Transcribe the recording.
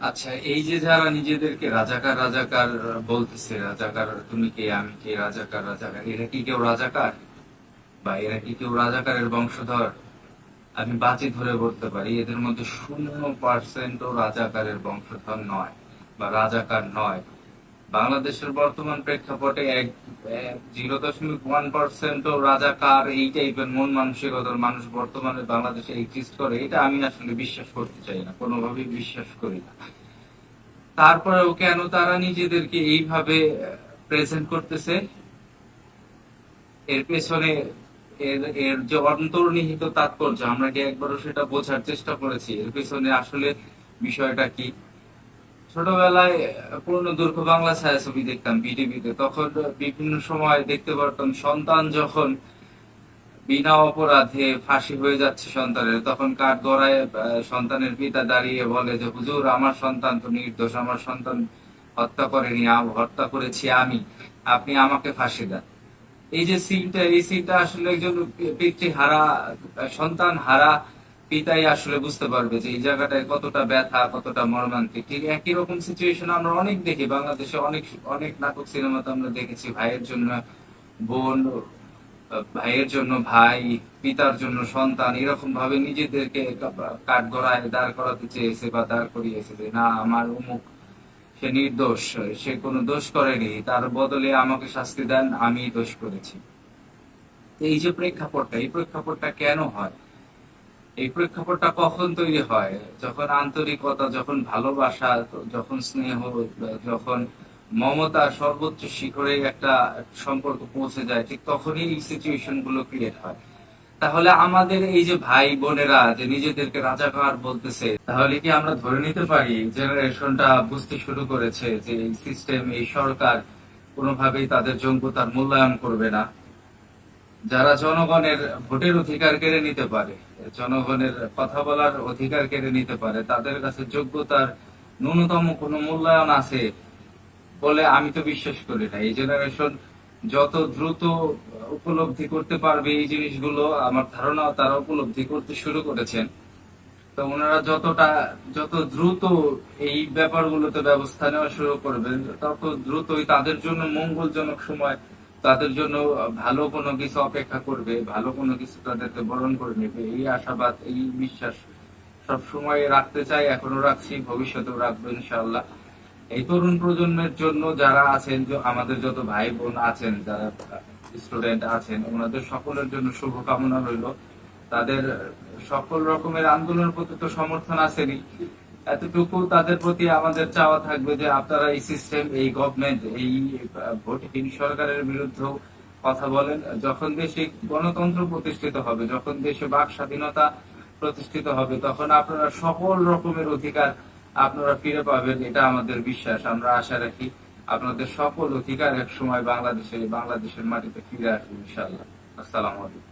আচ্ছা, এই যে যারা নিজেদেরকে রাজাকার রাজাকার বলতেছে, রাজাকার তুমি কে আমি কে, রাজাকার রাজাকার, এরা কি কেউ রাজাকার? বা এরা কি কেউ রাজাকারের বংশধর? আমি বাজি ধরে বলতে পারি এদের মধ্যে 0% রাজাকারের বংশধর নয় বা রাজাকার নয়। বাংলাদেশের বর্তমান প্রেক্ষাপটে 0.1% রাজাকার এই টাইপের মন মানসিকতার মানুষ বর্তমানে বাংলাদেশে এক্সিস্ট করে, এটা আমি আসলে বিশ্বাস করতে চাই না, কোনোভাবেই বিশ্বাস করি না। তারপরেও কেন তারা নিজেদেরকে এইভাবে প্রেজেন্ট করতেছে, এর পেছনে এর এর যে অন্তর্নিহিত তাৎপর্য আমরা কি একবারও সেটা বোঝার চেষ্টা করেছি? এর পেছনে আসলে বিষয়টা কি? ছোটবেলায় পুরনো দুর্গ বাংলা ছায়াছবি দেখতাম বিটিভিতে, তখন বিভিন্ন সময় দেখতে পারতাম সন্তান যখন বিনা অপরাধে ফাঁসি হয়ে যাচ্ছে সন্তানের, তখন কাঠ গড়ায় সন্তানের পিতা দাঁড়িয়ে বলে যে হুজুর, আমার সন্তান তো নির্দোষ, আমার সন্তান হত্যা করেনি, হত্যা করেছি আমি, আপনি আমাকে ফাঁসি দেন। এই যে সিনটা, এই সিনটা আসলে একজন পিতৃহারা, সন্তান হারা পিতাই আসলে বুঝতে পারবে যে এই জায়গাটায় কতটা ব্যথা, কতটা মর্মান্তিক। ঠিক একই রকম সিচুয়েশন আমরা অনেক দেখি বাংলাদেশে, অনেক অনেক নাটক সিনেমাতে আমরা দেখেছি, ভাইয়ের জন্য বোন, ভাইয়ের জন্য ভাই, পিতার জন্য সন্তান এরকম ভাবে নিজেদেরকে কাঠগড়ায় দাঁড় করাতে চেয়েছে বা দাঁড় করিয়েছে যে না, আমার অমুক, সে নির্দোষ, সে কোনো দোষ করেনি, তার বদলে আমাকে শাস্তি দেন, আমি দোষ করেছি। তো এই যে প্রেক্ষাপটটা, এই প্রেক্ষাপটটা কেন হয়? এই প্রেক্ষাপটটা কখন তৈরি হয়? যখন আন্তরিকতা, যখন ভালোবাসা, যখন স্নেহ, যখন মমতা সর্বোচ্চ শিখরে একটা সম্পর্ক পৌঁছে যায়, ঠিক তখনই এই সিচুয়েশন গুলো ক্রিয়েট হয়। তাহলে আমাদের এই যে ভাই বোনেরা যে নিজেদেরকে রাজাকার বলতেছে, তাহলে কি আমরা ধরে নিতে পারি জেনারেশনটা বুঝতে শুরু করেছে যে এই সিস্টেম, এই সরকার কোনোভাবেই তাদের যোগ্যতার মূল্যায়ন করবে না? যারা জনগণের ভোটের অধিকার কেড়ে নিতে পারে, জনগণের কথা বলার অধিকার কেড়ে নিতে পারে, তাদের কাছে যোগ্যতার ন্যূনতম কোনো মূল্যায়ন আছে বলে আমি তো বিশ্বাস করি না। এই জেনারেশন যত দ্রুত উপলব্ধি করতে পারবে এই জিনিসগুলো, আমার ধারণা তারা উপলব্ধি করতে শুরু করেছেন। তো ওনারা যত দ্রুত এই ব্যাপারগুলোতে ব্যবস্থা নেওয়া শুরু করবেন, তত দ্রুতই তাদের জন্য মঙ্গলজনক সময়, তাদের জন্য ভালো কোনো কিছু অপেক্ষা করবে, ভালো কোনো কিছু তাদেরকে বরণ করে নেবে, এই আশাবাদ, এই বিশ্বাস সব সময় রাখতে চাই, এখনো রাখছি, ভবিষ্যতেও রাখবো ইনশাআল্লাহ। এই তরুণ প্রজন্মের জন্য যারা আছেন, আমাদের যত ভাই বোন আছেন, যারা স্টুডেন্ট আছেন, ওনাদের সকলের জন্য শুভকামনা রইল। তাদের সকল রকমের আন্দোলনের প্রতি তো সমর্থন আছেনই, এতটুকু তাদের প্রতি আমাদের চাওয়া থাকবে যে আপনারা এই সিস্টেম, এই গভর্নমেন্ট, এই ভোটহীন সরকারের বিরুদ্ধে কথা বলেন। যখন দেশে গণতন্ত্র প্রতিষ্ঠিত হবে, যখন দেশে বাক স্বাধীনতা প্রতিষ্ঠিত হবে, তখন আপনারা সকল রকমের অধিকার আপনারা ফিরে পাবেন, এটা আমাদের বিশ্বাস। আমরা আশা রাখি আপনাদের সকল অধিকার এক সময় বাংলাদেশের মাটিতে ফিরে আসবে ইনশাআল্লাহ। আসসালামু আলাইকুম।